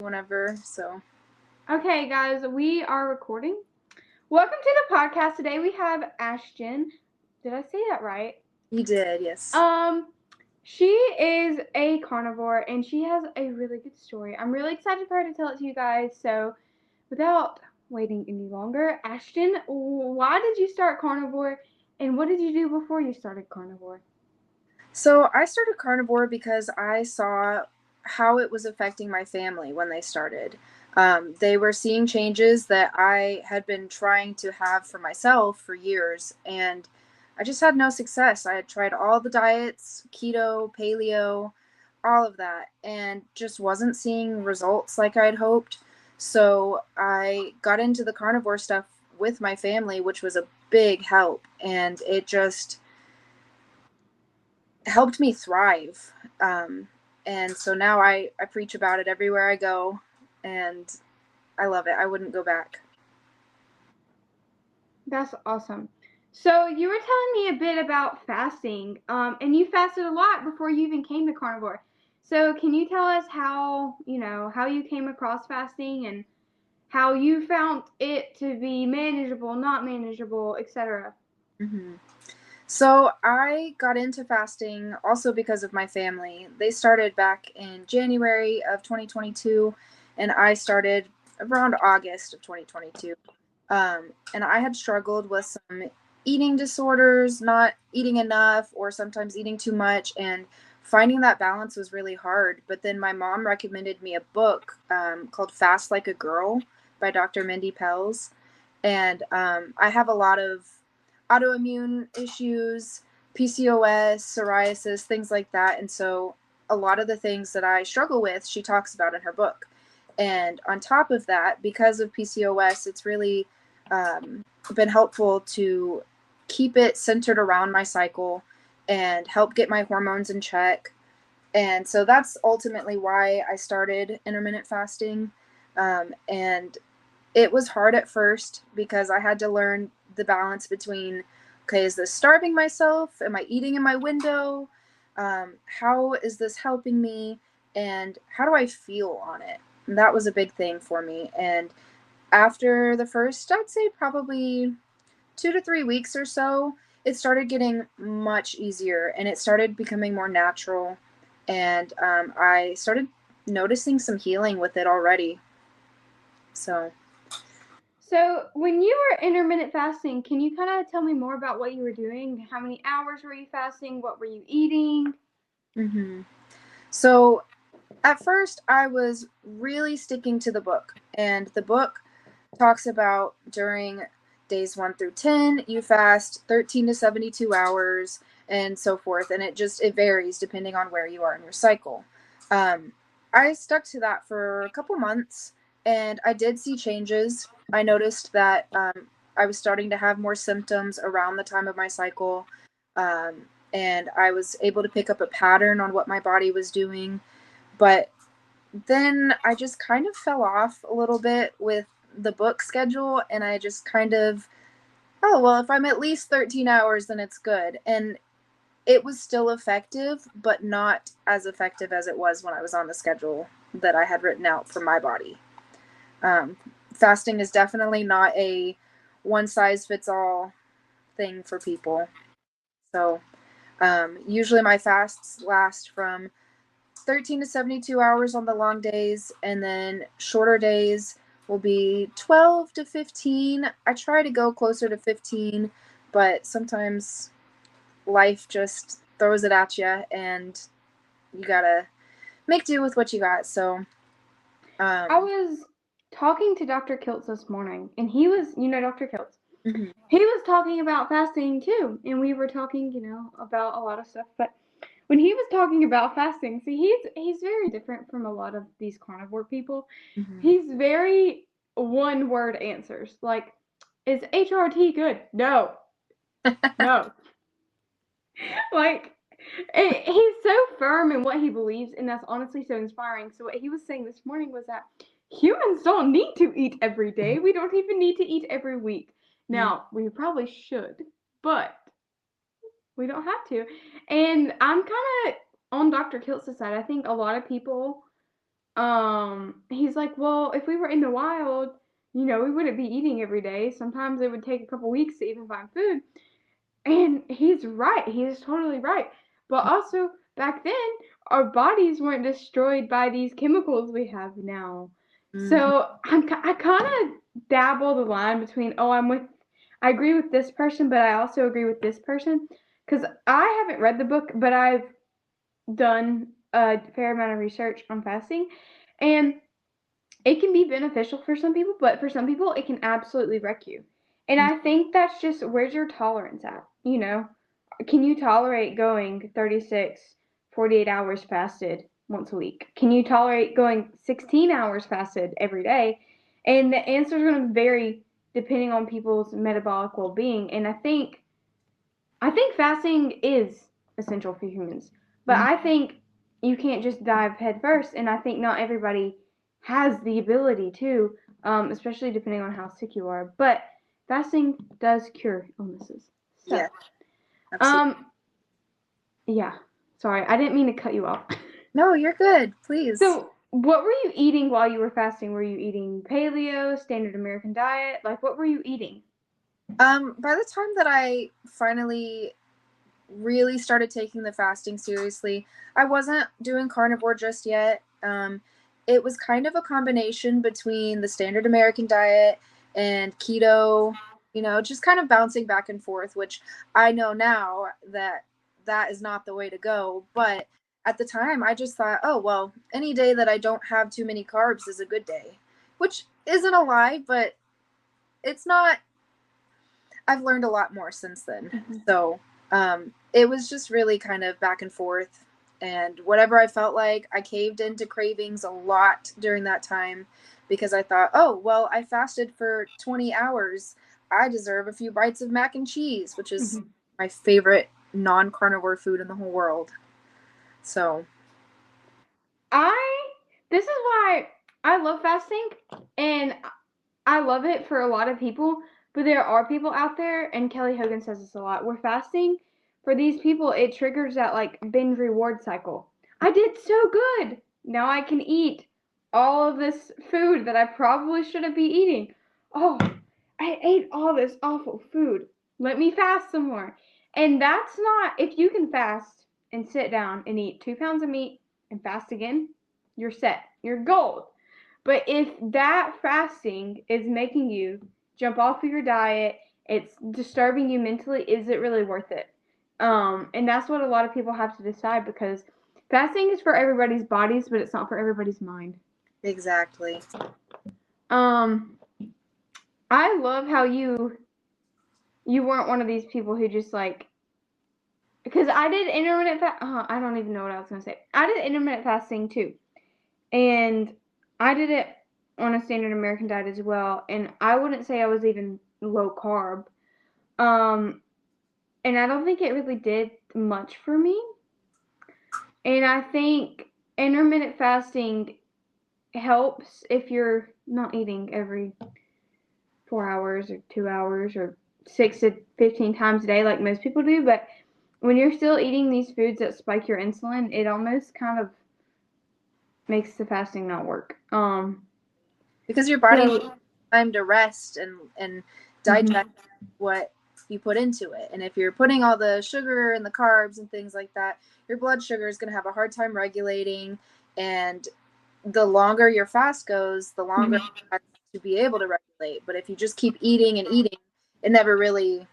whenever. So, Okay, guys, we are recording. Welcome to the podcast. Today we have Ashton. Did I say that right? you did, yes. She is a carnivore and she has a really good story. I'm really excited for her to tell it to you guys. So, without waiting any longer, Ashton, why did you start carnivore and what did you do before you started carnivore? So, I started Carnivore because I saw how it was affecting my family when they started. They were seeing changes that I had been trying to have for myself for years, and I just had no success. I had tried all the diets, keto, paleo, all of that, and just wasn't seeing results like I had hoped. So, I got into the carnivore stuff with my family, which was a big help, and it just helped me thrive. And so now I preach about it everywhere I go, and I love it. I wouldn't go back. That's awesome. So, you were telling me a bit about fasting, and you fasted a lot before you even came to carnivore. So, can you tell us how you came across fasting and how you found it to be manageable, not manageable, etc.? Mm-hmm. So I got into fasting also because of my family. They started back in January of 2022, and I started around August of 2022. And I had struggled with some eating disorders, not eating enough, or sometimes eating too much, and finding that balance was really hard. But then my mom recommended me a book called Fast Like a Girl by Dr. Mindy Pelz. And I have a lot of autoimmune issues, PCOS, psoriasis, things like that. And so a lot of the things that I struggle with, she talks about in her book. And on top of that, because of PCOS, it's really been helpful to keep it centered around my cycle and help get my hormones in check. And so that's ultimately why I started intermittent fasting. And it was hard at first because I had to learn the balance between, okay, is this starving myself? Am I eating in my window? How is this helping me? And how do I feel on it? And that was a big thing for me. And after the first, I'd say probably 2 to 3 weeks or so, it started getting much easier and it started becoming more natural. And I started noticing some healing with it already. So. So, when you were intermittent fasting, can you kind of tell me more about what you were doing? How many hours were you fasting? What were you eating? Mm-hmm. So at first, I was really sticking to the book, and the book talks about during days 1 through 10, you fast 13 to 72 hours and so forth, and it varies depending on where you are in your cycle. Um, I stuck to that for a couple months, and I did see changes. I noticed that I was starting to have more symptoms around the time of my cycle, and I was able to pick up a pattern on what my body was doing. But then I just kind of fell off a little bit with the book schedule, and I just kind of, oh, well, if I'm at least 13 hours, then it's good. And it was still effective, but not as effective as it was when I was on the schedule that I had written out for my body. Fasting is definitely not a one size fits all thing for people. So usually my fasts last from 13 to 72 hours on the long days, and then shorter days will be 12 to 15. I try to go closer to 15, but sometimes life just throws it at you, and you gotta make do with what you got. So, I was talking to Dr. Kiltz this morning, and he was, Dr. Kiltz. mm-hmm. He was talking about fasting too, and we were talking, about a lot of stuff. But when he was talking about fasting, see, he's very different from a lot of these carnivore people. Mm-hmm. He's very one-word answers. Like, is HRT good? No, no. Like, he's so firm in what he believes, and that's honestly so inspiring. So what he was saying this morning was that humans don't need to eat every day. We don't even need to eat every week. Now, we probably should, but we don't have to. And I'm kind of on Dr. Kiltz's side. I think a lot of people he's like, well, if we were in the wild, we wouldn't be eating every day. Sometimes it would take a couple weeks to even find food. And he's right. He's totally right. But also, back then, our bodies weren't destroyed by these chemicals we have now. So I kind of dabble the line between, I agree with this person, but I also agree with this person. Because I haven't read the book, but I've done a fair amount of research on fasting. And it can be beneficial for some people, but for some people, it can absolutely wreck you. And I think that's just, where's your tolerance at? Can you tolerate going 36, 48 hours fasted once a week? Can you tolerate going 16 hours fasted every day? And the answer is going to vary depending on people's metabolic well-being. And I think fasting is essential for humans, but I think you can't just dive head first. And I think not everybody has the ability to, especially depending on how sick you are. But fasting does cure illnesses. So, Yeah, absolutely. Yeah. Sorry, I didn't mean to cut you off. No, you're good. Please. So, what were you eating while you were fasting? Were you eating paleo, standard American diet? Like, what were you eating? By the time that I finally really started taking the fasting seriously, I wasn't doing carnivore just yet. It was kind of a combination between the standard American diet and keto, just kind of bouncing back and forth, which I know now that that is not the way to go. But at the time, I just thought, oh, well, any day that I don't have too many carbs is a good day, which isn't a lie, but it's not. I've learned a lot more since then. So it was just really kind of back and forth. And whatever I felt like, I caved into cravings a lot during that time because I thought, oh, well, I fasted for 20 hours. I deserve a few bites of mac and cheese, which is my favorite non-carnivore food in the whole world. So This is why I love fasting, and I love it for a lot of people, but there are people out there, and Kelly Hogan says this a lot, where fasting, for these people, it triggers that, like, binge reward cycle. I did so good. Now I can eat all of this food that I probably shouldn't be eating. Oh, I ate all this awful food. Let me fast some more. And that's not, if you can fast and sit down and eat 2 pounds of meat and fast again, you're set. You're gold. But if that fasting is making you jump off of your diet, it's disturbing you mentally, is it really worth it? And that's what a lot of people have to decide, because fasting is for everybody's bodies, but it's not for everybody's mind. exactly. I love how you weren't one of these people who just, like, because I did intermittent I don't even know what I was gonna say. I did intermittent fasting too, and I did it on a standard American diet as well, and I wouldn't say I was even low carb. And I don't think it really did much for me. And I think intermittent fasting helps if you're not eating every 4 hours or 2 hours or 6 to 15 times a day like most people do, but when you're still eating these foods that spike your insulin, it almost kind of makes the fasting not work. Because your body needs time to rest and digest what you put into it. And if you're putting all the sugar and the carbs and things like that, your blood sugar is going to have a hard time regulating. And the longer your fast goes, the longer to be able to regulate. But if you just keep eating and eating, it never really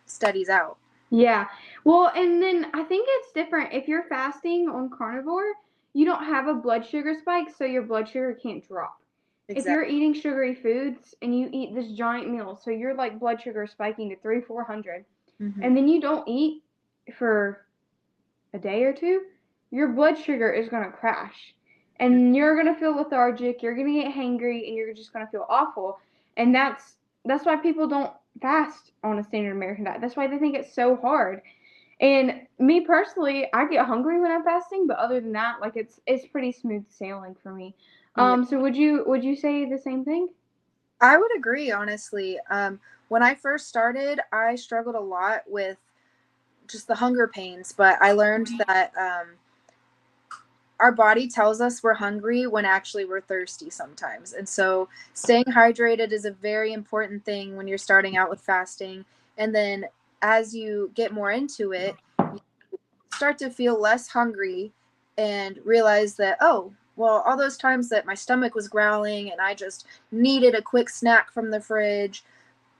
steadies out. Yeah. Well, and then I think it's different. If you're fasting on carnivore, you don't have a blood sugar spike, so your blood sugar can't drop. If you're eating sugary foods and you eat this giant meal, so your, like, blood sugar spiking to 300-400, and then you don't eat for a day or two, your blood sugar is going to crash. And you're going to feel lethargic, you're going to get hangry, and you're just going to feel awful. And that's why people don't fast on a standard American diet. That's why they think it's so hard. And me personally, I get hungry when I'm fasting, but other than that, like, it's pretty smooth sailing for me. So would you say the same thing? I would agree, honestly. When I first started, I struggled a lot with just the hunger pains, but I learned that our body tells us we're hungry when actually we're thirsty sometimes. And so staying hydrated is a very important thing when you're starting out with fasting. And then as you get more into it, you start to feel less hungry and realize that, oh, well, all those times that my stomach was growling and I just needed a quick snack from the fridge,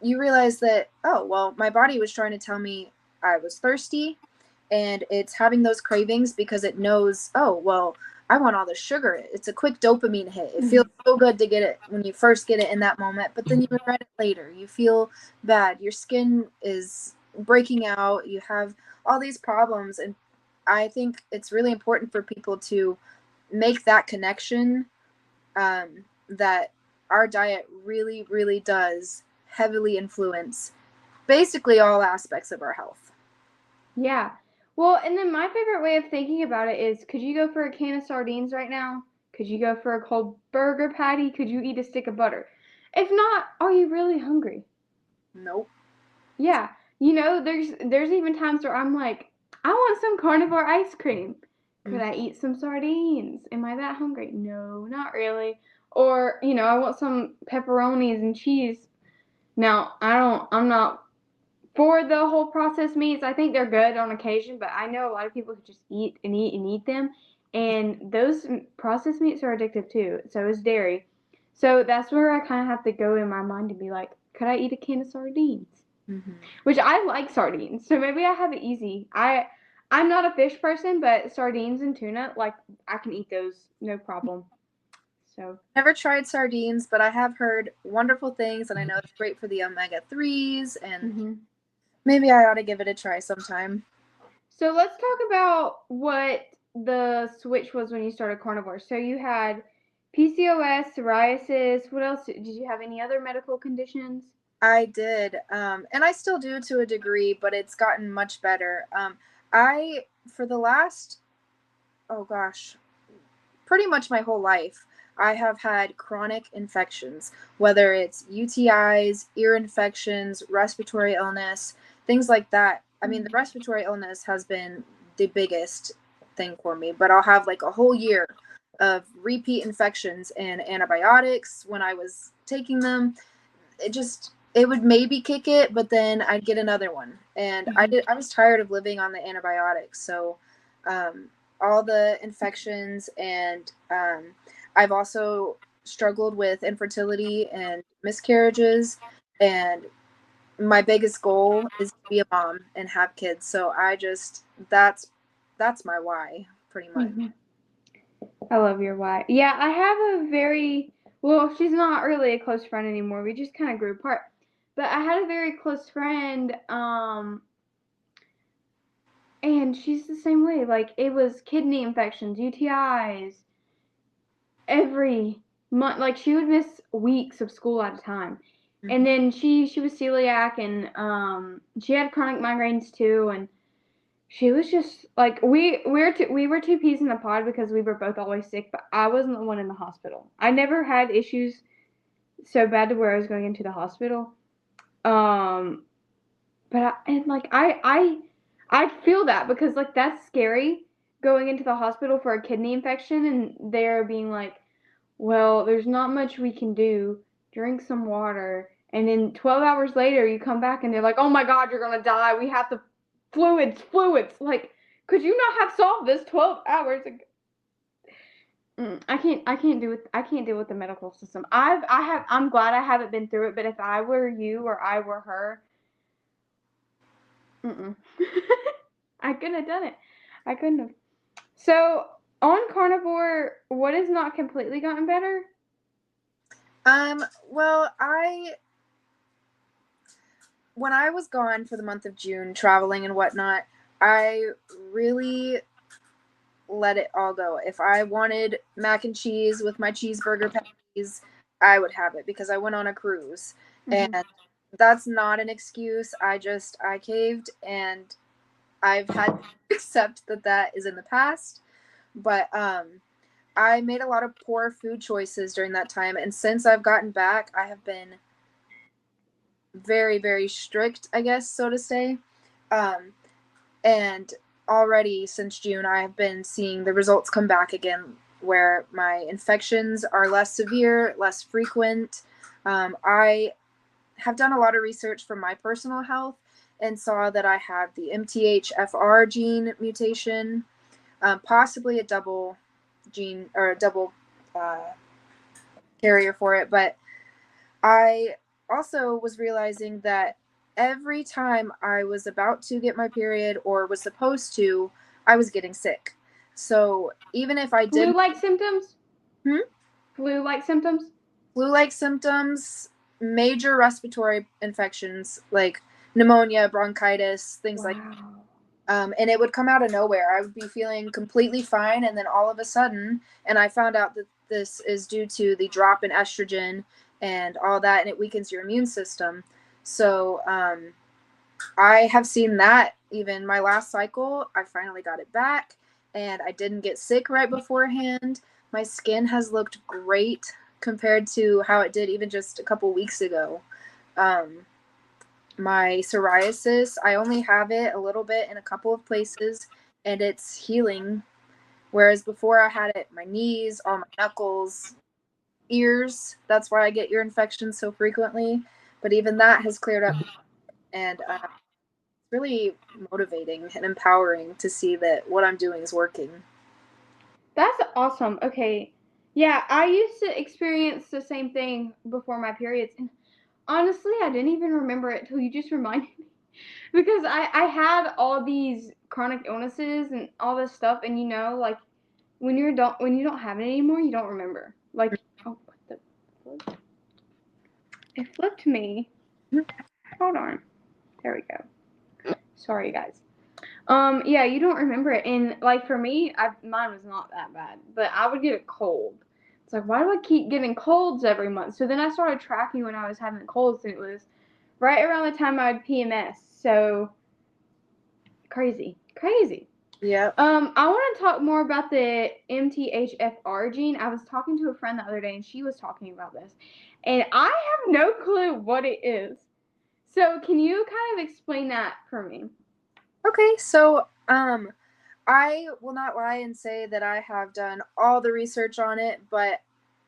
you realize that, oh, well, my body was trying to tell me I was thirsty, and it's having those cravings because it knows, oh, well, I want all the sugar. It's a quick dopamine hit. It feels so good to get it when you first get it in that moment, but then you regret it later. You feel bad. Your skin is breaking out. You have all these problems. And I think it's really important for people to make that connection, that our diet really, really does heavily influence basically all aspects of our health. Yeah. Well, and then my favorite way of thinking about it is, could you go for a can of sardines right now? Could you go for a cold burger patty? Could you eat a stick of butter? If not, are you really hungry? Nope. Yeah. You know, there's even times where I'm like, I want some carnivore ice cream. Could I eat some sardines? Am I that hungry? No, not really. Or, you know, I want some pepperonis and cheese. Now, I'm not for the whole processed meats. I think they're good on occasion, but I know a lot of people who just eat and eat and eat them. And those processed meats are addictive too. So is dairy. So that's where I kind of have to go in my mind to be like, could I eat a can of sardines? Mm-hmm. Which I like sardines, so maybe I have it easy. I'm not a fish person, but sardines and tuna, like I can eat those no problem. So Never tried sardines, but I have heard wonderful things, and I know it's great for the omega-3s, and maybe I ought to give it a try sometime. So let's talk about what the switch was when you started carnivore. So you had PCOS, psoriasis. What else? Did you have any other medical conditions? I did, and I still do to a degree, but it's gotten much better. For the last, oh gosh, pretty much my whole life, I have had chronic infections, whether it's UTIs, ear infections, respiratory illness, things like that. I mean, the respiratory illness has been the biggest thing for me, but I'll have like a whole year of repeat infections and antibiotics when I was taking them. It would maybe kick it, but then I'd get another one. And I was tired of living on the antibiotics. So, all the infections, and I've also struggled with infertility and miscarriages, and my biggest goal is to be a mom and have kids. So that's my why, pretty much. I love your wife. Yeah, I have a very, well, she's not really a close friend anymore. We just kind of grew apart. But I had a very close friend, and she's the same way. Like, it was kidney infections, UTIs, every month. Like, she would miss weeks of school at a time. And then she was celiac, and she had chronic migraines too, and she was just like, we were two peas in a pod because we were both always sick, but I wasn't the one in the hospital. I never had issues so bad to where I was going into the hospital. I feel that because like that's scary going into the hospital for a kidney infection and they're being like, well, there's not much we can do. Drink some water. And then 12 hours later, you come back and they're like, oh my God, you're going to die. We have to fluids. Like, could you not have solved this 12 hours ago? I can't deal with the medical system. I'm glad I haven't been through it, but if I were you or I were her, I couldn't have done it. I couldn't have. So on carnivore, what has not completely gotten better? Well, when I was gone for the month of June, traveling and whatnot, I really let it all go. If I wanted mac and cheese with my cheeseburger patties, I would have it because I went on a cruise. And that's not an excuse. I caved, and I've had to accept that is in the past. But I made a lot of poor food choices during that time, and since I've gotten back, I have been very, very strict, I guess, so to say. And already since June, I have been seeing the results come back again, where my infections are less severe, less frequent. I have done a lot of research for my personal health and saw that I have the MTHFR gene mutation, possibly a double gene or a double carrier for it. But I also was realizing that every time I was about to get my period or was supposed to, I was getting sick. So even if I didn't. Flu-like symptoms? Flu-like symptoms? Flu-like symptoms, major respiratory infections like pneumonia, bronchitis, things like that. And it would come out of nowhere. I would be feeling completely fine, and then all of a sudden, and I found out that this is due to the drop in estrogen and all that, and it weakens your immune system. So I have seen that even my last cycle. I finally got it back, and I didn't get sick right beforehand. My skin has looked great compared to how it did even just a couple weeks ago. My psoriasis, I only have it a little bit in a couple of places, and it's healing. Whereas before I had it my knees, all my knuckles, ears. That's why I get ear infections so frequently. But even that has cleared up, and it's really motivating and empowering to see that what I'm doing is working. That's awesome. Okay. Yeah, I used to experience the same thing before my periods. And honestly, I didn't even remember it till you just reminded me. Because I had all these chronic illnesses and all this stuff, and like when you don't have it anymore, you don't remember. Like, oh, what the flip? It flipped me. Hold on. There we go. Sorry, guys. Yeah, you don't remember it, and like for me, mine was not that bad, but I would get a cold. It's like, why do I keep getting colds every month? So then I started tracking when I was having colds, and it was right around the time I had PMS. So crazy. Yeah. I want to talk more about the MTHFR gene. I was talking to a friend the other day, and she was talking about this, and I have no clue what it is. So can you kind of explain that for me? Okay, so I will not lie and say that I have done all the research on it, but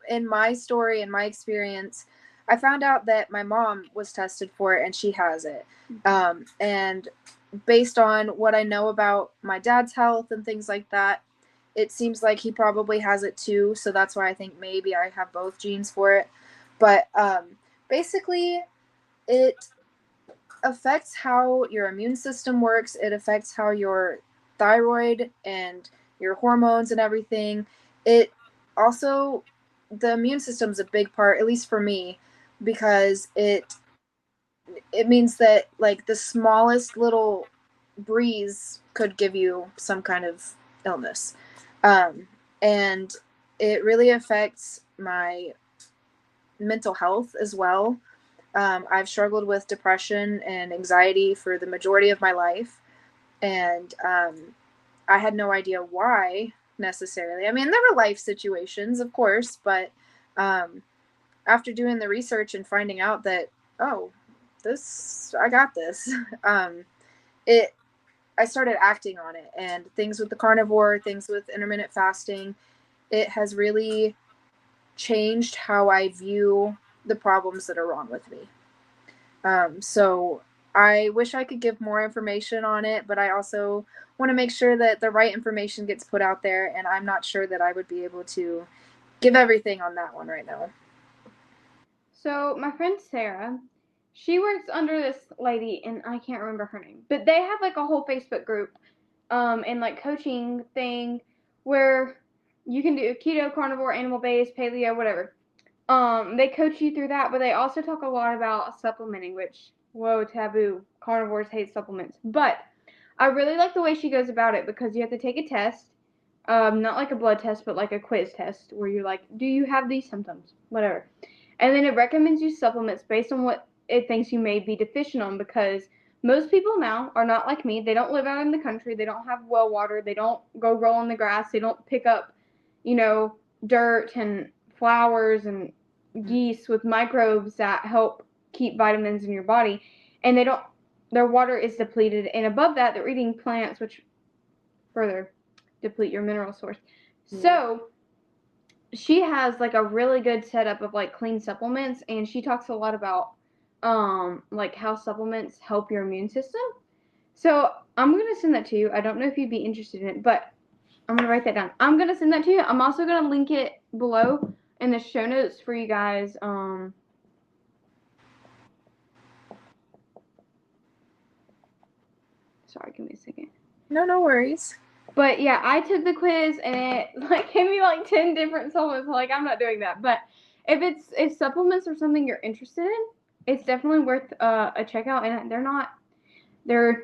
in my story and my experience, I found out that my mom was tested for it and she has it. And based on what I know about my dad's health and things like that, it seems like he probably has it too. So that's why I think maybe I have both genes for it. But basically, it affects how your immune system works. It affects how your thyroid and your hormones and everything. It also, the immune system's a big part, at least for me, because it means that like the smallest little breeze could give you some kind of illness. And it really affects my mental health as well. I've struggled with depression and anxiety for the majority of my life, and I had no idea why necessarily. I mean, there were life situations, of course, but after doing the research and finding out that, oh, I got this, I started acting on it, and things with the carnivore, things with intermittent fasting, it has really changed how I view the problems that are wrong with me. So I wish I could give more information on it, but I also want to make sure that the right information gets put out there, and I'm not sure that I would be able to give everything on that one right now. So my friend Sarah, she works under this lady, and I can't remember her name, but they have like a whole Facebook group, and like coaching thing where you can do keto, carnivore, animal-based, paleo, whatever. They coach you through that, but they also talk a lot about supplementing, which, whoa, taboo. Carnivores hate supplements. But I really like the way she goes about it because you have to take a test, not like a blood test, but like a quiz test where you're like, do you have these symptoms? Whatever. And then it recommends you supplements based on what it thinks you may be deficient on because most people now are not like me. They don't live out in the country. They don't have well water. They don't go roll in the grass. They don't pick up, dirt and flowers and yeast with microbes that help keep vitamins in your body. And their water is depleted. And above that, they're eating plants, which further deplete your mineral source. So she has like a really good setup of like clean supplements, and she talks a lot about like how supplements help your immune system. So I'm gonna send that to you. I don't know if you'd be interested in it, but I'm gonna write that down. I'm gonna send that to you. I'm also gonna link it below in the show notes for you guys. Sorry, give me a second. No worries. But yeah, I took the quiz and it like gave me like 10 different supplements. Like I'm not doing that. But if supplements are something you're interested in, it's definitely worth a checkout. And they're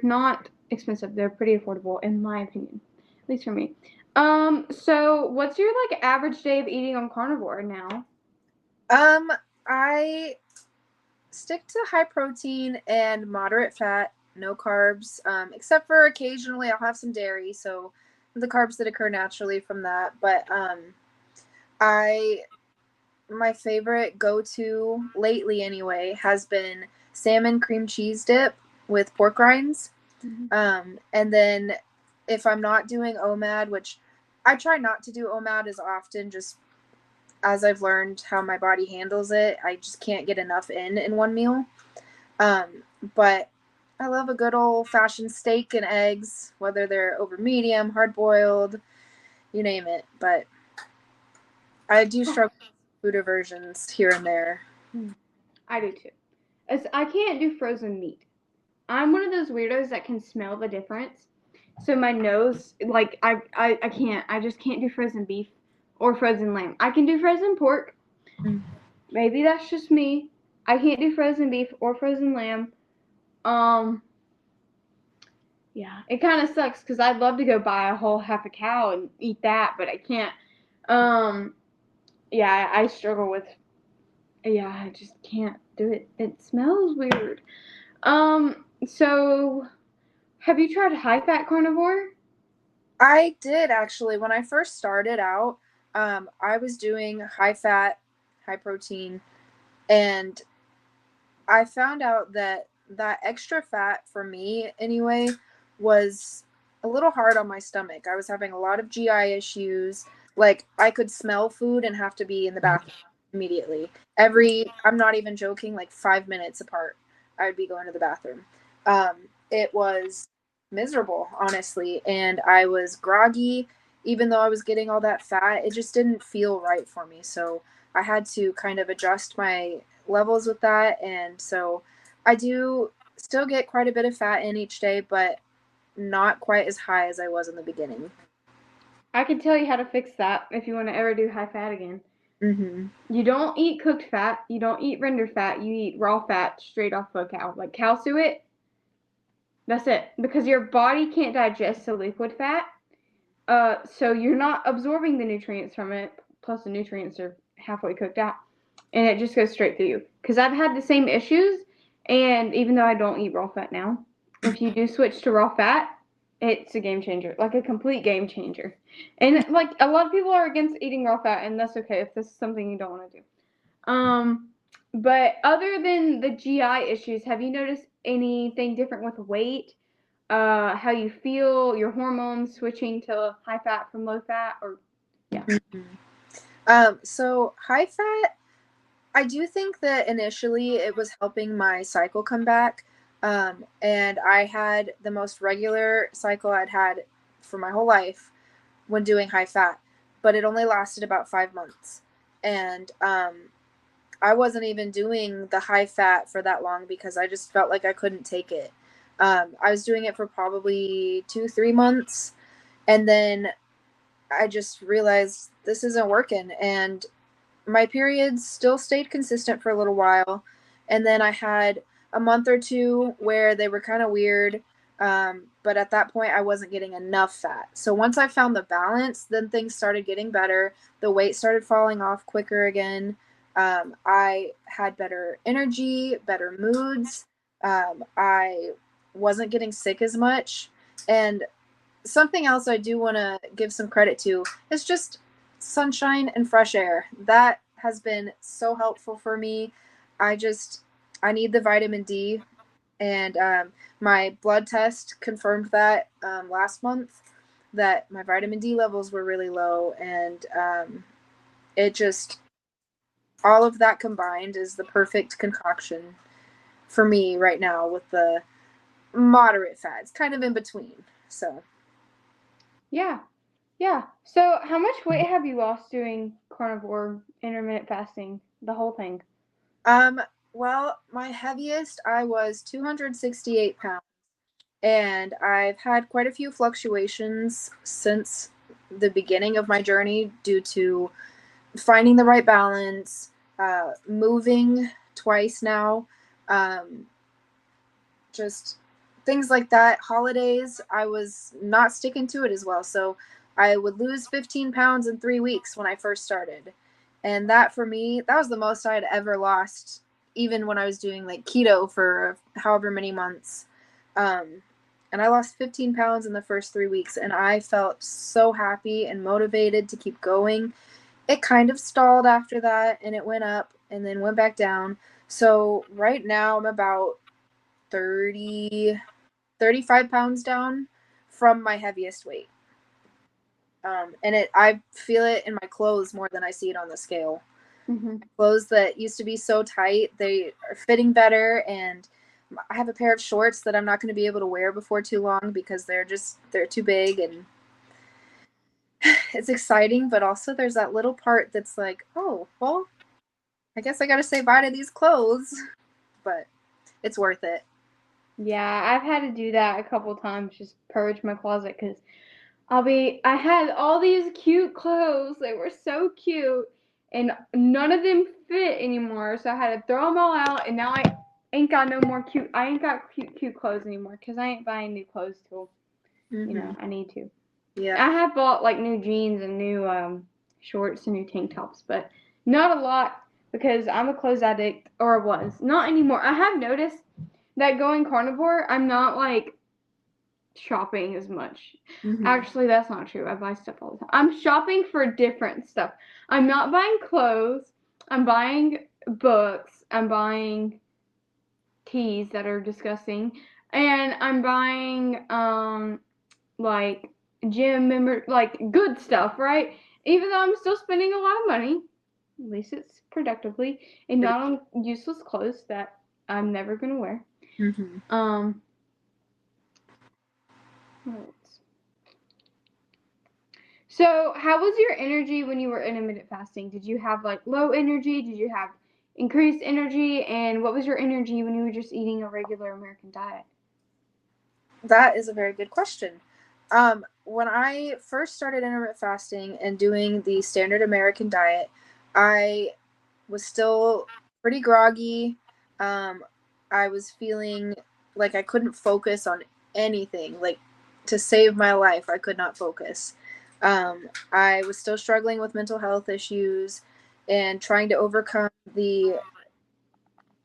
not expensive. They're pretty affordable in my opinion, at least for me. So what's your like average day of eating on Carnivore now? I stick to high protein and moderate fat, no carbs, except for occasionally I'll have some dairy, so the carbs that occur naturally from that. But my favorite go-to lately anyway has been salmon cream cheese dip with pork rinds. And then if I'm not doing OMAD, which I try not to do OMAD as often, just as I've learned how my body handles it, I just can't get enough in one meal. But I love a good old-fashioned steak and eggs, whether they're over medium, hard-boiled, you name it. But I do struggle with food aversions here and there. I do too. As I can't do frozen meat. I'm one of those weirdos that can smell the difference. So my nose, like I can't. I just can't do frozen beef or frozen lamb. I can do frozen pork. Maybe that's just me. I can't do frozen beef or frozen lamb. Yeah, it kind of sucks because I'd love to go buy a whole half a cow and eat that, but I can't. Yeah, I struggle with. Yeah, I just can't do it. It smells weird. So have you tried high fat carnivore? I did actually. When I first started out, I was doing high fat, high protein, and I found out that extra fat for me anyway was a little hard on my stomach. I was having a lot of GI issues. Like I could smell food and have to be in the bathroom immediately. I'm not even joking, like 5 minutes apart, I would be going to the bathroom. It was miserable, honestly, and I was groggy. Even though I was getting all that fat, it just didn't feel right for me. So I had to kind of adjust my levels with that, and so I do still get quite a bit of fat in each day, but not quite as high as I was in the beginning. I can tell you how to fix that if you want to ever do high fat again. Mm-hmm. You don't eat cooked fat. You don't eat rendered fat. You eat raw fat straight off a cow, like cow suet. That's it. Because your body can't digest the liquid fat. So you're not absorbing the nutrients from it. Plus the nutrients are halfway cooked out, and it just goes straight through you. Because I've had the same issues, and even though I don't eat raw fat now, if you do switch to raw fat, it's a game changer, like a complete game changer. And like a lot of people are against eating raw fat, and that's okay if this is something you don't want to do. But other than the GI issues, have you noticed anything different with weight? How you feel, your hormones switching to high fat from low fat, or yeah. So high fat, I do think that initially it was helping my cycle come back. And I had the most regular cycle I'd had for my whole life when doing high fat, but it only lasted about 5 months. And I wasn't even doing the high fat for that long because I just felt like I couldn't take it. I was doing it for probably 2-3 months, and then I just realized this isn't working, and my periods still stayed consistent for a little while, and then I had a month or two where they were kind of weird, but at that point I wasn't getting enough fat. So once I found the balance, then things started getting better. The weight started falling off quicker again. I had better energy, better moods. I wasn't getting sick as much, and something else I do want to give some credit to is just sunshine and fresh air. That has been so helpful for me. I need the vitamin D, and my blood test confirmed that last month. that my vitamin D levels were really low, and it just, all of that combined is the perfect concoction for me right now with the moderate fat. It's kind of in between. So Yeah. Yeah. So how much weight have you lost doing carnivore, intermittent fasting, the whole thing? well, my heaviest, I was 268 pounds, and I've had quite a few fluctuations since the beginning of my journey due to finding the right balance, moving twice now, um, just things like that. Holidays, I was not sticking to it as well. So I would lose 15 pounds in 3 weeks when I first started. And that for me, that was the most I had ever lost, even when I was doing like keto for however many months. And I lost 15 pounds in the first 3 weeks, and I felt so happy and motivated to keep going. It kind of stalled after that, and it went up and then went back down. So right now I'm about 30, 35 pounds down from my heaviest weight. And I feel it in my clothes more than I see it on the scale. Mm-hmm. Clothes that used to be so tight, they are fitting better, and I have a pair of shorts that I'm not going to be able to wear before too long because they're too big, and it's exciting, but also there's that little part that's like, oh, well, I guess I got to say bye to these clothes, but it's worth it. Yeah, I've had to do that a couple times, just purge my closet because I had all these cute clothes. They were so cute, and none of them fit anymore. So I had to throw them all out, and now I ain't got no more cute. I ain't got cute clothes anymore because I ain't buying new clothes till I need to. Yeah. I have bought like new jeans and new shorts and new tank tops, but not a lot because I'm a clothes addict, or was not anymore. I have noticed that going carnivore, I'm not like shopping as much. Actually, that's not true. I buy stuff all the time. I'm shopping for different stuff. I'm not buying clothes. I'm buying books. I'm buying teas that are disgusting, and I'm buying like gym member like good stuff, right? Even though I'm still spending a lot of money, at least it's productively and not on useless clothes that I'm never gonna wear. Mm-hmm. What else? So, how was your energy when you were intermittent fasting? Did you have like low energy? Did you have increased energy? And what was your energy when you were just eating a regular American diet? That is a very good question. When I first started intermittent fasting and doing the standard American diet, I was still pretty groggy. I was feeling like I couldn't focus on anything. Like, to save my life, I could not focus. I was still struggling with mental health issues and trying to overcome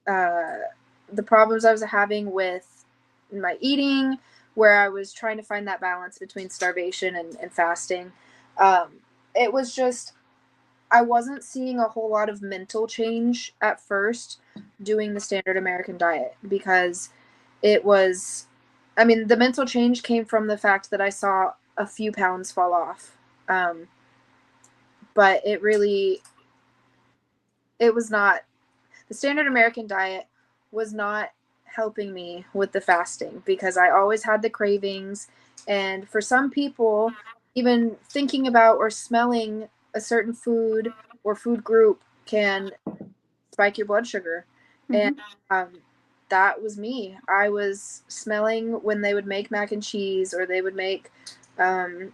uh, the problems I was having with my eating, where I was trying to find that balance between starvation and fasting. It was just, I wasn't seeing a whole lot of mental change at first doing the standard American diet because it was, I mean, the mental change came from the fact that I saw a few pounds fall off. But it was not, the standard American diet was not helping me with the fasting because I always had the cravings. And for some people, even thinking about or smelling a certain food or food group can spike your blood sugar. And um, that was me. I was smelling when they would make mac and cheese, or they would make, I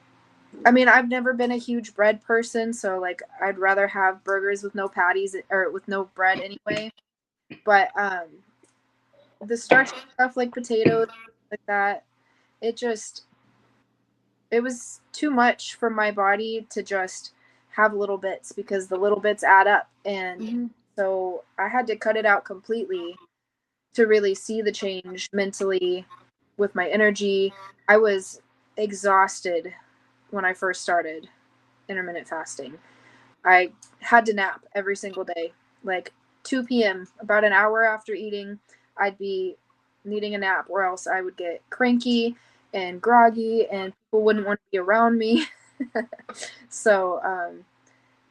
mean, I've never been a huge bread person, so like I'd rather have burgers with no patties or with no bread anyway. But the starchy stuff like potatoes, like that, it just, it was too much for my body to just have little bits, because the little bits add up. And so I had to cut it out completely to really see the change mentally with my energy. I was exhausted when I first started intermittent fasting. I had to nap every single day. Like 2 p.m., about an hour after eating, I'd be needing a nap, or else I would get cranky and groggy, and people wouldn't want to be around me. So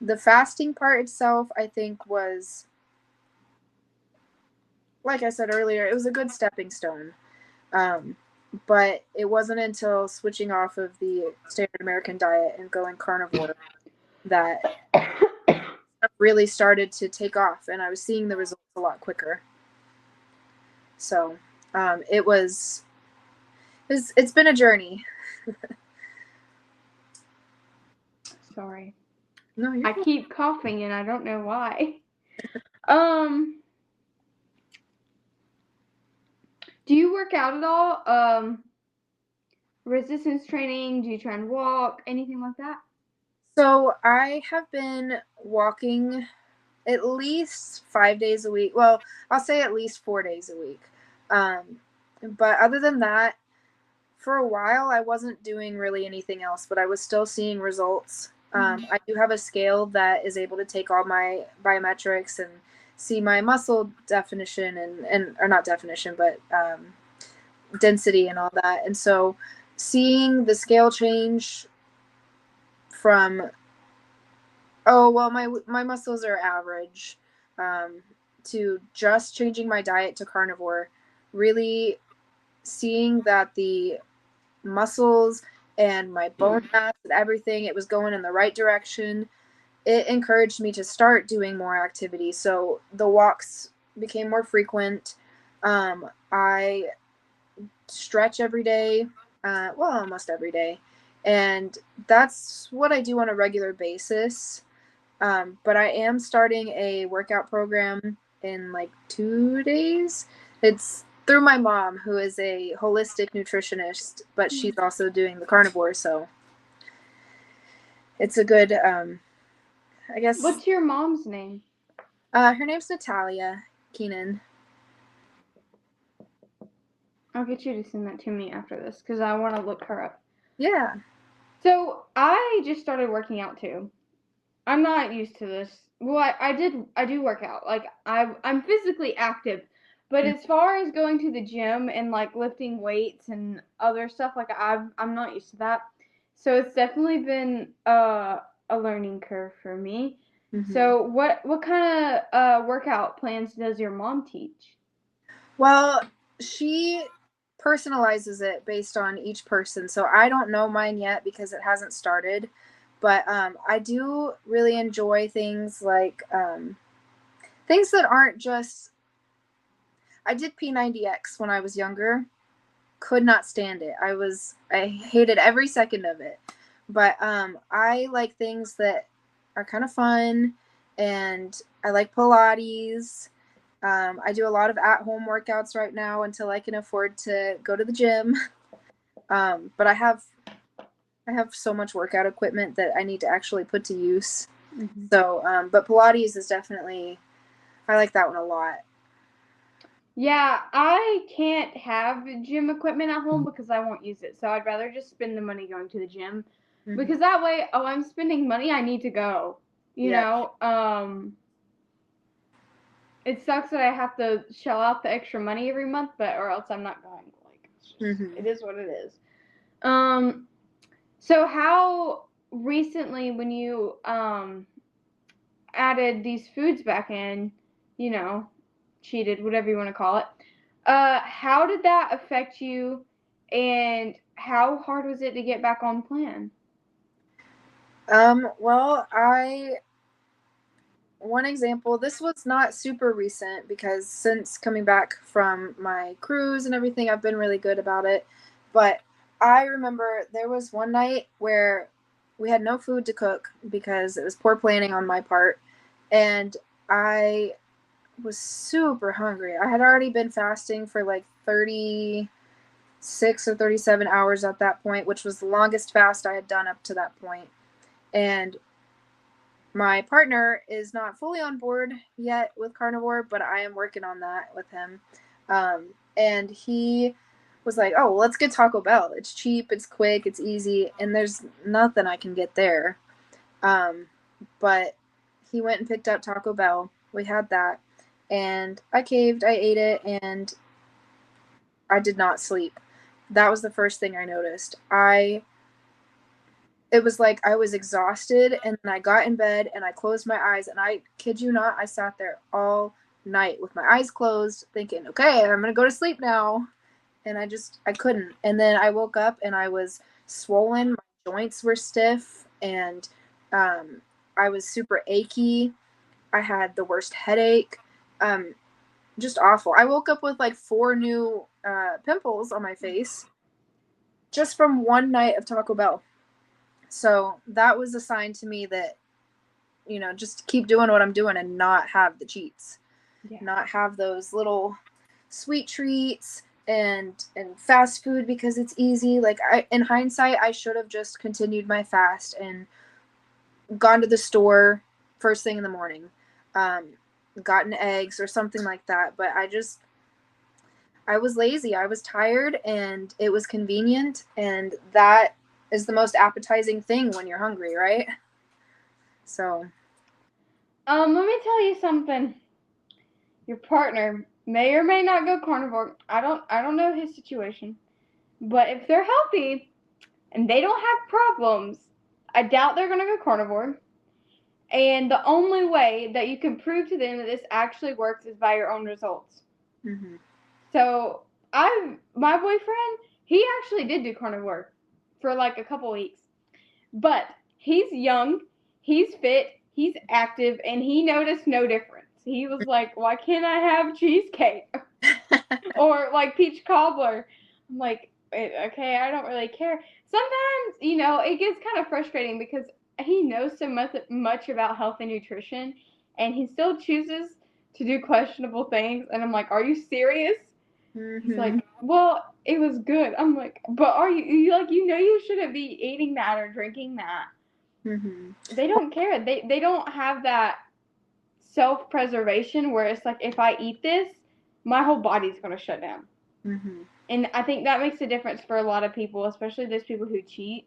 the fasting part itself, I think, was, like I said earlier, it was a good stepping stone. But it wasn't until switching off of the standard American diet and going carnivore that really started to take off, and I was seeing the results a lot quicker. So it's been a journey. Sorry. No, you're I fine. keep coughing and I don't know why. Do you work out at all? Resistance training? Do you try and walk? Anything like that? So I have been walking at least 5 days a week. Well, I'll say at least 4 days a week. But other than that, for a while, I wasn't doing really anything else, but I was still seeing results. I do have a scale that is able to take all my biometrics and see my muscle definition or not definition, but density and all that. And so seeing the scale change from, oh, well, my muscles are average, to just changing my diet to carnivore, really seeing that the muscles and my bone mass and everything, it was going in the right direction. It encouraged me to start doing more activity. So the walks became more frequent. I stretch every day, well, almost every day. And that's what I do on a regular basis. But I am starting a workout program in like 2 days. It's through my mom, who is a holistic nutritionist, but she's also doing the carnivore. So it's a good, I guess. What's your mom's name? Her name's Natalia Keenan. I'll get you to send that to me after this because I want to look her up. Yeah. So I just started working out too. I'm not used to this. Well, I do work out. Like I'm physically active, but as far as going to the gym and like lifting weights and other stuff, like I'm not used to that. So it's definitely been a learning curve for me. Mm-hmm. So what kind of workout plans does your mom teach? Well, she personalizes it based on each person. So I don't know mine yet because it hasn't started. But I do really enjoy things like things that aren't just. I did P90X when I was younger. Could not stand it. I hated every second of it. But I like things that are kind of fun, and I like Pilates. I do a lot of at-home workouts right now until I can afford to go to the gym. But I have so much workout equipment that I need to actually put to use. Mm-hmm. So, but Pilates is definitely, I like that one a lot. Yeah, I can't have gym equipment at home because I won't use it. So I'd rather just spend the money going to the gym. Mm-hmm. Because that way, oh, I'm spending money, I need to go. You know, it sucks that I have to shell out the extra money every month, or else I'm not going. Like, it's just, it is what it is. So how recently, when you added these foods back in, you know, cheated, whatever you want to call it, how did that affect you, and how hard was it to get back on plan? Well, one example, this was not super recent because since coming back from my cruise and everything, I've been really good about it. But I remember there was one night where we had no food to cook because it was poor planning on my part. And I was super hungry. I had already been fasting for like 36 or 37 hours at that point, which was the longest fast I had done up to that point. And my partner is not fully on board yet with carnivore, but I am working on that with him. And he was like, oh, well, let's get Taco Bell. It's cheap, it's quick, it's easy, and there's nothing I can get there. But he went and picked up Taco Bell. We had that, and I caved, I ate it, and I did not sleep. that was the first thing I noticed. It was like I was exhausted, and then I got in bed and I closed my eyes, and I kid you not, I sat there all night with my eyes closed thinking, okay, I'm gonna go to sleep now, and I couldn't. And then I woke up and I was swollen, my joints were stiff, and I was super achy. I had the worst headache, just awful. I woke up with like 4 new pimples on my face just from one night of Taco Bell. So that was a sign to me that, just keep doing what I'm doing and not have the cheats, not have those little sweet treats and fast food because it's easy. Like, in hindsight, I should have just continued my fast and gone to the store first thing in the morning, gotten eggs or something like that. But I was lazy. I was tired, and it was convenient, and that is the most appetizing thing when you're hungry, right? So, Let me tell you something. Your partner may or may not go carnivore. I don't know his situation. But if they're healthy and they don't have problems, I doubt they're going to go carnivore. And the only way that you can prove to them that this actually works is by your own results. mm-hmm. So, my boyfriend, he actually did do carnivore for like a couple weeks. But he's young, he's fit, he's active, and he noticed no difference. He was like, why can't I have cheesecake? Or like peach cobbler. I'm like, okay, I don't really care. Sometimes, it gets kind of frustrating because he knows so much about health and nutrition, and he still chooses to do questionable things. And I'm like, are you serious? Mm-hmm. He's like, well, it was good. I'm like, but are you like, you shouldn't be eating that or drinking that. Mm-hmm. They don't care. They don't have that self-preservation where it's like, if I eat this, my whole body's going to shut down. Mm-hmm. And I think that makes a difference for a lot of people, especially those people who cheat.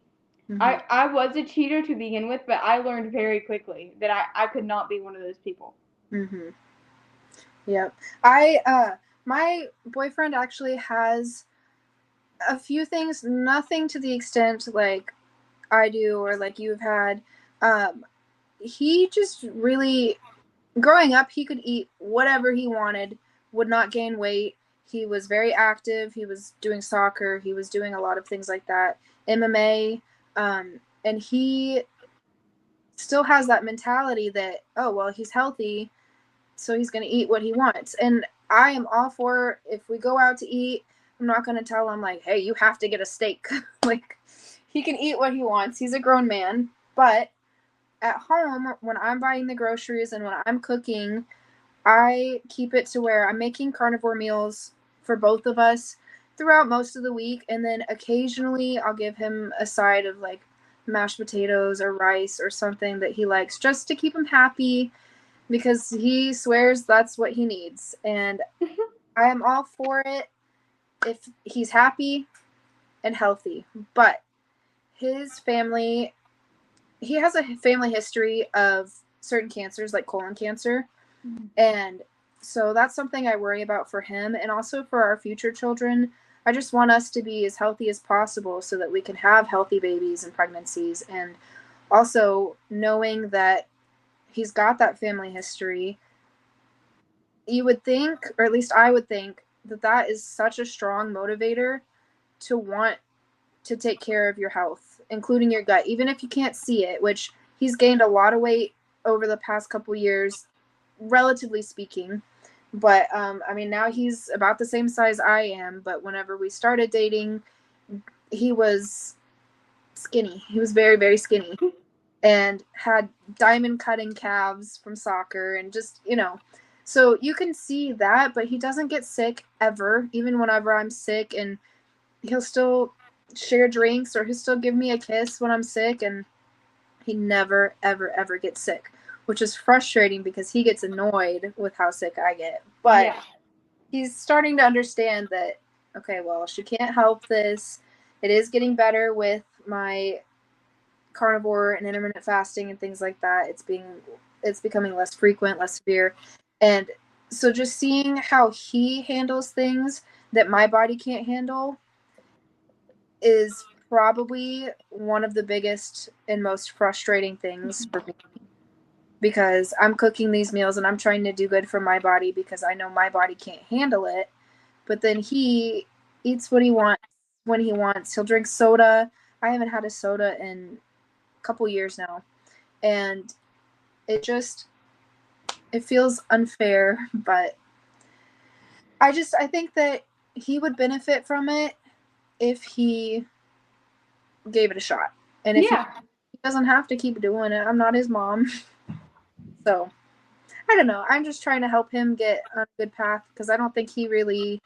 Mm-hmm. I was a cheater to begin with, but I learned very quickly that I could not be one of those people. Mm-hmm. Yep. My boyfriend actually has a few things, nothing to the extent like I do or like you've had. He just really, growing up, he could eat whatever he wanted, would not gain weight. He was very active. He was doing soccer. He was doing a lot of things like that, MMA. And he still has that mentality that, oh, well, he's healthy, so he's going to eat what he wants. And I am all for, if we go out to eat, I'm not going to tell him like, hey, you have to get a steak. Like, he can eat what he wants. He's a grown man. But at home, when I'm buying the groceries and when I'm cooking, I keep it to where I'm making carnivore meals for both of us throughout most of the week. And then occasionally I'll give him a side of like mashed potatoes or rice or something that he likes just to keep him happy, because he swears that's what he needs. And I am all for it if he's happy and healthy. But his family, he has a family history of certain cancers like colon cancer. Mm-hmm. And so that's something I worry about for him and also for our future children. I just want us to be as healthy as possible so that we can have healthy babies and pregnancies. And also knowing that he's got that family history, you would think, or at least I would think, that that is such a strong motivator to want to take care of your health, including your gut, even if you can't see it, which he's gained a lot of weight over the past couple years, relatively speaking. But I mean, now he's about the same size I am, but whenever we started dating, he was skinny. He was very, very skinny and had diamond cutting calves from soccer and just, so you can see that, but he doesn't get sick ever, even whenever I'm sick, and he'll still share drinks or he'll still give me a kiss when I'm sick, and he never, ever, ever gets sick, which is frustrating because he gets annoyed with how sick I get. But yeah, he's starting to understand that, okay, well, she can't help this. It is getting better with my carnivore and intermittent fasting and things like that. It's becoming less frequent, less severe. And so just seeing how he handles things that my body can't handle, is probably one of the biggest and most frustrating things for me, because I'm cooking these meals and I'm trying to do good for my body because I know my body can't handle it. But then he eats what he wants when he wants. He'll drink soda. I haven't had a soda in a couple years now. And it feels unfair, but I think that he would benefit from it if he gave it a shot. And if he doesn't have to keep doing it, I'm not his mom. So, I don't know. I'm just trying to help him get on a good path because I don't think he really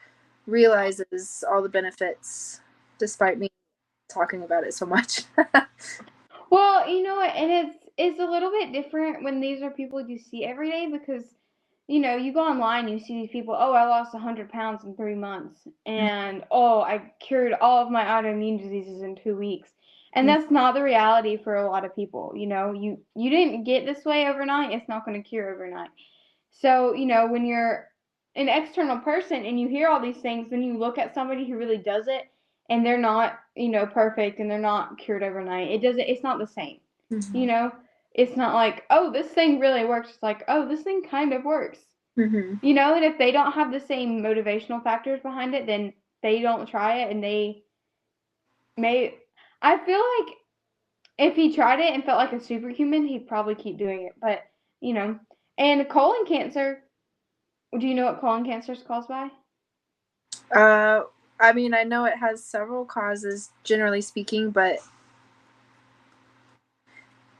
realizes all the benefits despite me talking about it so much. Well, you know what, and it's a little bit different when these are people you see every day because, you know, you go online, you see these people, oh, I lost 100 pounds in 3 months, and oh, I cured all of my autoimmune diseases in 2 weeks. And that's not the reality for a lot of people. You know, you didn't get this way overnight. It's not going to cure overnight. So, you know, when you're an external person and you hear all these things, then you look at somebody who really does it and they're not, you know, perfect and they're not cured overnight. It's not the same. Mm-hmm. You know, it's not like, oh, this thing really works. It's like, oh, this thing kind of works. Mm-hmm. You know, and if they don't have the same motivational factors behind it, then they don't try it and they may. I feel like if he tried it and felt like a superhuman, he'd probably keep doing it. But, you know, and colon cancer, do you know what colon cancer is caused by? I mean, I know it has several causes, generally speaking, but...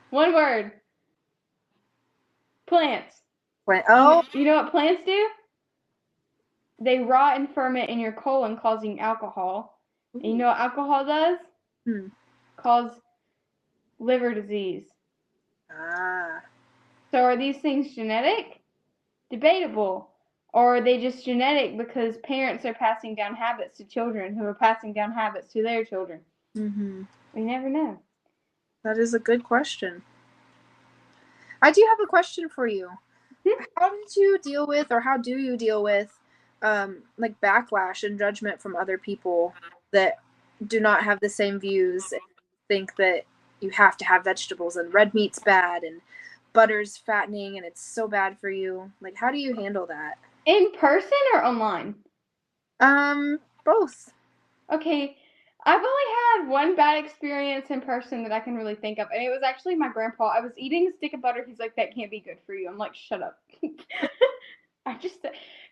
One word. Plants. Oh! You know what plants do? They rot and ferment in your colon, causing alcohol. And you know what alcohol does? Cause liver disease. Ah. So are these things genetic? Debatable. Or are they just genetic because parents are passing down habits to children who are passing down habits to their children? Mm-hmm. We never know. That is a good question. I do have a question for you. How did you deal with, or how do you deal with, like backlash and judgment from other people that do not have the same views and think that you have to have vegetables and red meat's bad and butter's fattening and it's so bad for you? Like, how do you handle that? In person or online? Both. Okay, I've only had one bad experience in person that I can really think of, and it was actually my grandpa. I was eating a stick of butter. He's like, that can't be good for you. I'm like, shut up. Because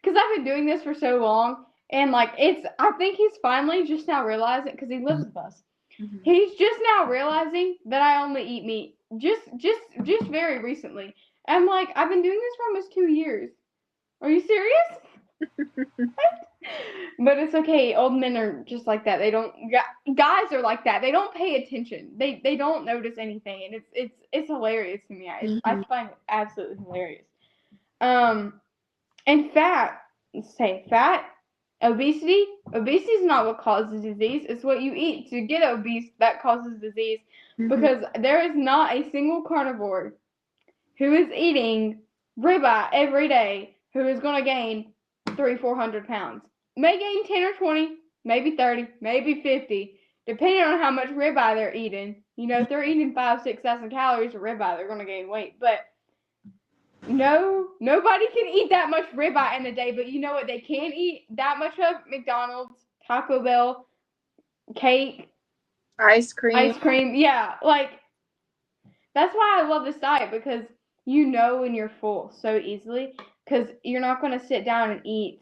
I've been doing this for so long, and like, I think he's finally just now realizing, because he lives with us. Mm-hmm. He's just now realizing that I only eat meat. Just very recently. And I'm like, I've been doing this for almost 2 years. Are you serious? But it's okay. Old men are just like that. They don't. Guys are like that. They don't pay attention. They don't notice anything, and it's hilarious to me. I find it absolutely hilarious. And fat. Obesity. Obesity is not what causes disease. It's what you eat to get obese that causes disease. Mm-hmm. Because there is not a single carnivore who is eating ribeye every day who is going to gain 300-400 pounds. May gain 10 or 20, maybe 30, maybe 50, depending on how much ribeye they're eating. You know, if they're eating 5,000-6,000 calories of ribeye, they're going to gain weight. But no, nobody can eat that much ribeye in a day. But you know what they can eat that much of? McDonald's, Taco Bell, cake, ice cream. Yeah, like, that's why I love this diet, because you know when you're full so easily, because you're not going to sit down and eat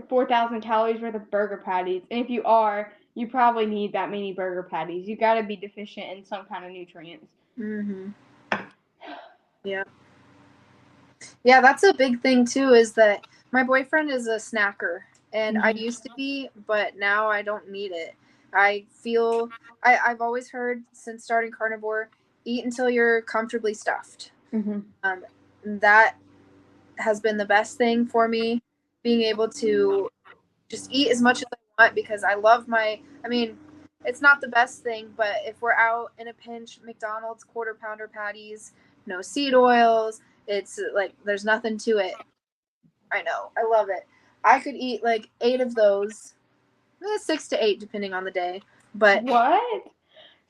4,000 calories worth of burger patties. And if you are, you probably need that many burger patties. You got to be deficient in some kind of nutrients. Mm-hmm. Yeah. Yeah, that's a big thing too, is that my boyfriend is a snacker, and I used to be, but now I don't need it. I feel, I've always heard since starting Carnivore, eat until you're comfortably stuffed. Mm-hmm. That has been the best thing for me, being able to just eat as much as I want, because I love it's not the best thing, but if we're out in a pinch, McDonald's quarter pounder patties, no seed oils, it's like there's nothing to it. I know, I love it. I could eat like 8 of those, 6 to 8 depending on the day, But What?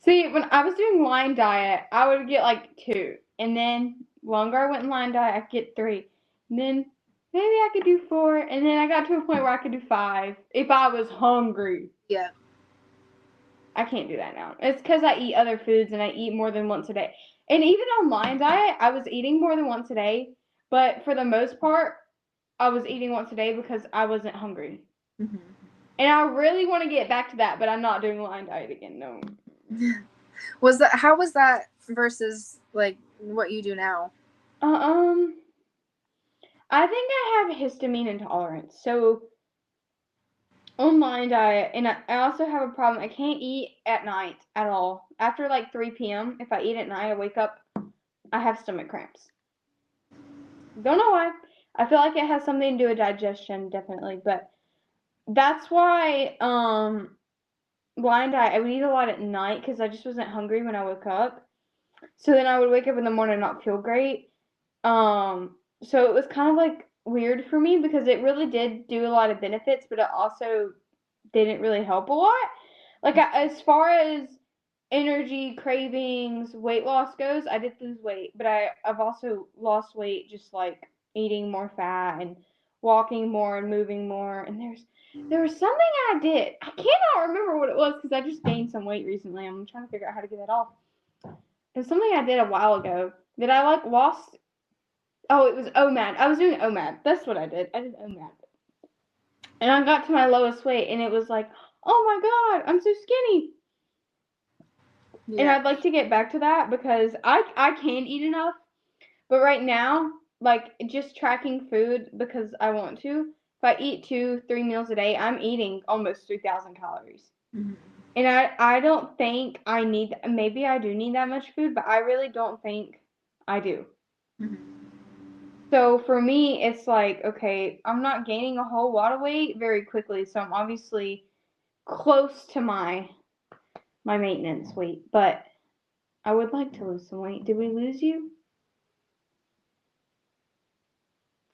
See, when I was doing line diet, I would get like 2. And then longer I went in line diet, I could get 3. And then maybe I could do 4. And then I got to a point where I could do 5 if I was hungry. yeah. I can't do that now. It's because I eat other foods and I eat more than once a day. And even on line diet, I was eating more than once a day. But for the most part, I was eating once a day because I wasn't hungry. Mm-hmm. And I really want to get back to that, but I'm not doing line diet again. No. How was that versus like what you do now? I think I have histamine intolerance. So on line diet, and I also have a problem. I can't eat at night at all. After like 3 p.m., if I eat at night, I wake up, I have stomach cramps. Don't know why. I feel like it has something to do with digestion, definitely. But that's why line diet, I would eat a lot at night because I just wasn't hungry when I woke up. So then I would wake up in the morning and not feel great. So it was kind of like weird for me because it really did do a lot of benefits, but it also didn't really help a lot. Like as far as energy, cravings, weight loss goes, I did lose weight, but I've also lost weight just like eating more fat and walking more and moving more. And there was something I did. I cannot remember what it was because I just gained some weight recently. I'm trying to figure out how to get that off. It was something I did a while ago that I like lost. Oh, it was OMAD. I was doing OMAD. That's what I did. I did OMAD. And I got to my lowest weight, and it was like, oh my God, I'm so skinny. Yeah. And I'd like to get back to that because I can eat enough. But right now, like just tracking food because I want to, if I eat 2-3 meals a day, I'm eating almost 3,000 calories. Mm-hmm. And I don't think I need, maybe I do need that much food, but I really don't think I do. Mm-hmm. So for me, it's like, okay, I'm not gaining a whole lot of weight very quickly, so I'm obviously close to my maintenance weight, but I would like to lose some weight. Did we lose you?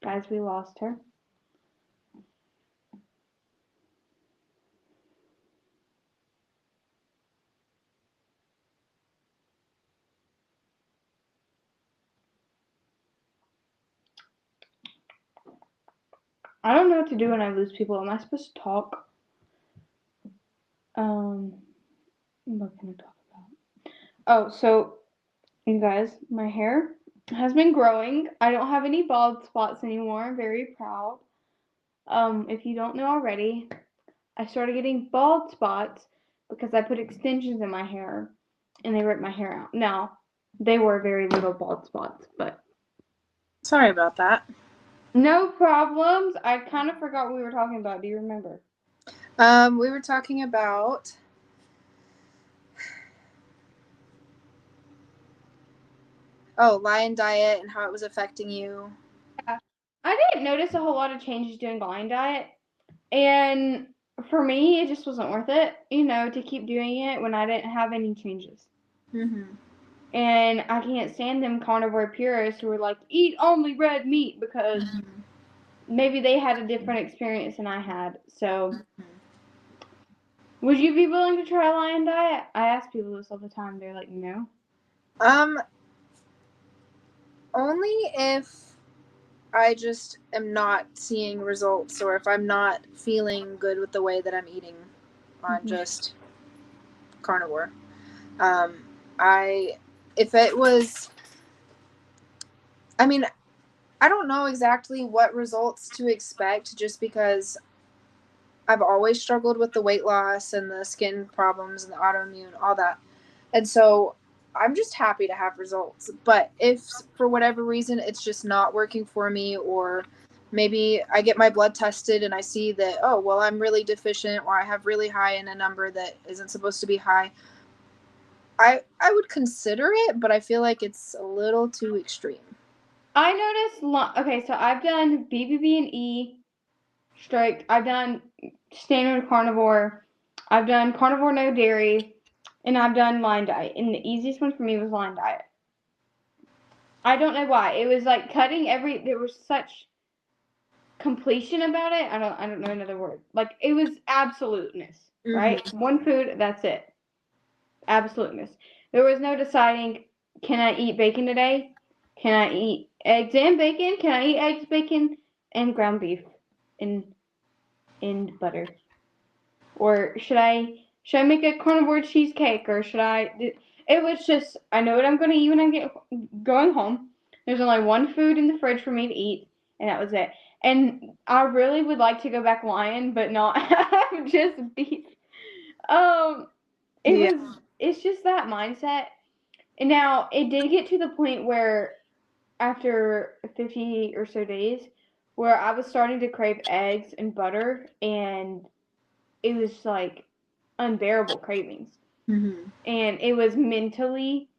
Guys, we lost her. I don't know what to do when I lose people. Am I supposed to talk? What can I talk about? Oh, so you guys, my hair has been growing. I don't have any bald spots anymore. I'm very proud. If you don't know already, I started getting bald spots because I put extensions in my hair and they ripped my hair out. Now, they were very little bald spots, but Sorry about that. no problems. I kind of forgot what we were talking about. Do you remember? We were talking about lion diet and how it was affecting you. Yeah. I didn't notice a whole lot of changes doing blind diet. And for me, it just wasn't worth it, to keep doing it when I didn't have any changes. Mm-hmm. And I can't stand them carnivore purists who are like, eat only red meat because maybe they had a different experience than I had. So, would you be willing to try a lion diet? I ask people this all the time. They're like, no. Only if I just am not seeing results or if I'm not feeling good with the way that I'm eating on just carnivore. If it was, I mean, I don't know exactly what results to expect just because I've always struggled with the weight loss and the skin problems and the autoimmune, all that. And so I'm just happy to have results. But if for whatever reason it's just not working for me, or maybe I get my blood tested and I see that, oh, well, I'm really deficient or I have really high in a number that isn't supposed to be high, I would consider it, but I feel like it's a little too extreme. I noticed, okay, so I've done BBB and E strict. I've done standard carnivore. I've done carnivore no dairy. And I've done line diet. And the easiest one for me was line diet. I don't know why. It was like cutting there was such completion about it. I don't know another word. Like, it was absoluteness, right? Mm-hmm. One food, that's it. Absoluteness. There was no deciding, can I eat bacon today? Can I eat eggs and bacon? Can I eat eggs, bacon, and ground beef and butter? Or should I make a carnivore cheesecake, or should I it was just, I know what I'm going to eat when I get going home. There's only one food in the fridge for me to eat, and that was it. And I really would like to go back lion, but not have just beef. Um, Yeah. it's just that mindset. And now it did get to the point where after 50 or so days, where I was starting to crave eggs and butter, and it was like unbearable cravings. Mm-hmm. And it was mentally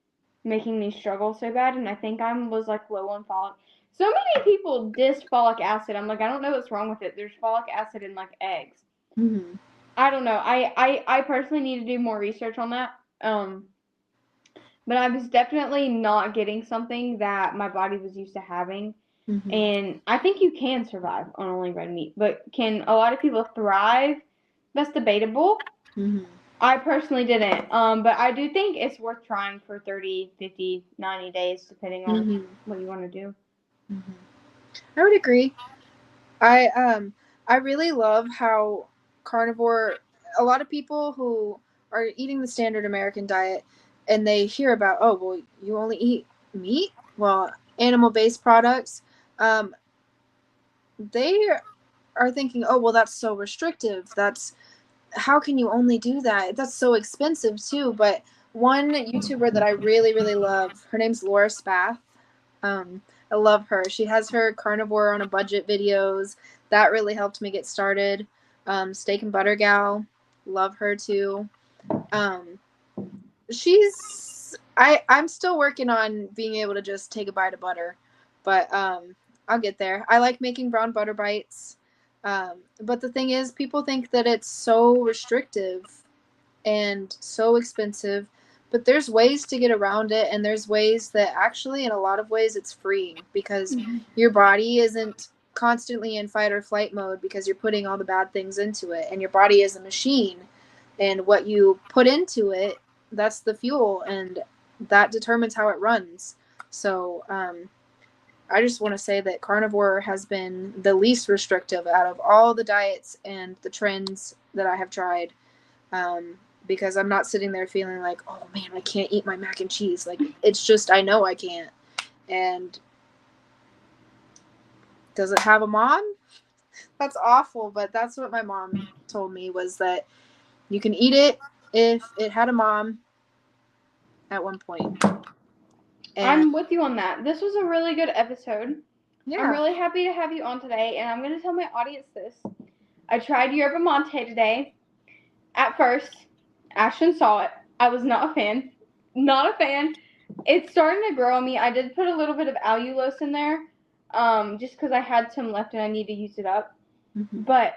making me struggle so bad, and I think I was like low on folic. So many people diss folic acid. I'm like, I don't know what's wrong with it. There's folic acid in like eggs. Mm-hmm. I don't know. I personally need to do more research on that. But I was definitely not getting something that my body was used to having. Mm-hmm. And I think you can survive on only red meat, but can a lot of people thrive? That's debatable. Mm-hmm. I personally didn't. But I do think it's worth trying for 30, 50, 90 days, depending on Mm-hmm. what you want to do. Mm-hmm. I would agree. I really love how carnivore, a lot of people who are eating the standard American diet, and they hear about, oh well, you only eat meat, well, animal based products, um, they are thinking, oh well, that's so restrictive, that's, how can you only do that, that's so expensive too. But one YouTuber that I really really love, her name's Laura Spath. I love her. She has her carnivore on a budget videos. That really helped me get started. Steak and Butter Gal, love her too. Um, I'm still working on being able to just take a bite of butter, but I'll get there. I like making brown butter bites. But the thing is, people think that it's so restrictive and so expensive, but there's ways to get around it, and there's ways that actually in a lot of ways it's freeing, because your body isn't constantly in fight or flight mode because you're putting all the bad things into it, and your body is a machine, and what you put into it, that's the fuel, and that determines how it runs. So I just want to say that carnivore has been the least restrictive out of all the diets and the trends that I have tried. Because I'm not sitting there feeling like, oh man, I can't eat my mac and cheese. Like, it's just, I know I can't. And does it have a mom? That's awful, but that's what my mom told me, was that you can eat it if it had a mom at one point. And I'm with you on that. This was a really good episode. yeah. I'm really happy to have you on today, and I'm going to tell my audience this. I tried yerba mate today. At first, Ashton saw it. I was not a fan. Not a fan. It's starting to grow on me. I did put a little bit of allulose in there, just because I had some left and I need to use it up. Mm-hmm. But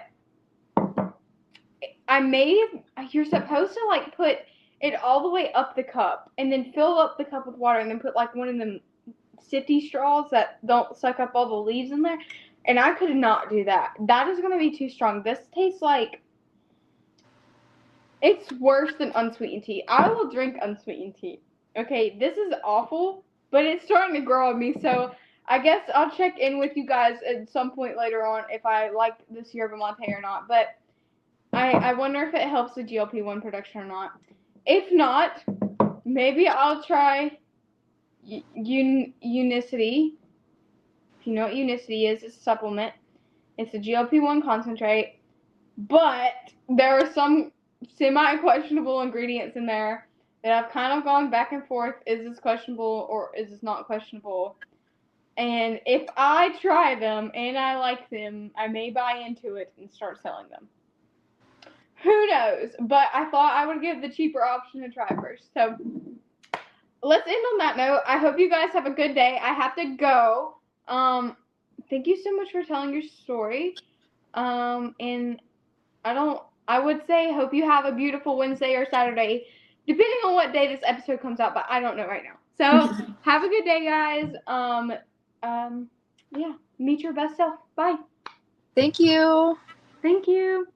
you're supposed to like put it all the way up the cup and then fill up the cup with water and then put like one of them sifty straws that don't suck up all the leaves in there. And I could not do that. That is going to be too strong. This tastes like, it's worse than unsweetened tea. I will drink unsweetened tea. Okay, this is awful, but it's starting to grow on me. So I guess I'll check in with you guys at some point later on if I like this yerba mate or not. But I wonder if it helps the GLP-1 production or not. If not, maybe I'll try Unicity. If you know what Unicity is, it's a supplement. It's a GLP-1 concentrate. But there are some semi-questionable ingredients in there that I've kind of gone back and forth. Is this questionable or is this not questionable? And if I try them and I like them, I may buy into it and start selling them. Who knows? But I thought I would give the cheaper option a try first. So let's end on that note. I hope you guys have a good day. I have to go. Thank you so much for telling your story. And I would say hope you have a beautiful Wednesday or Saturday, depending on what day this episode comes out, but I don't know right now. So have a good day, guys. Yeah, meet your best self. Bye. Thank you. Thank you.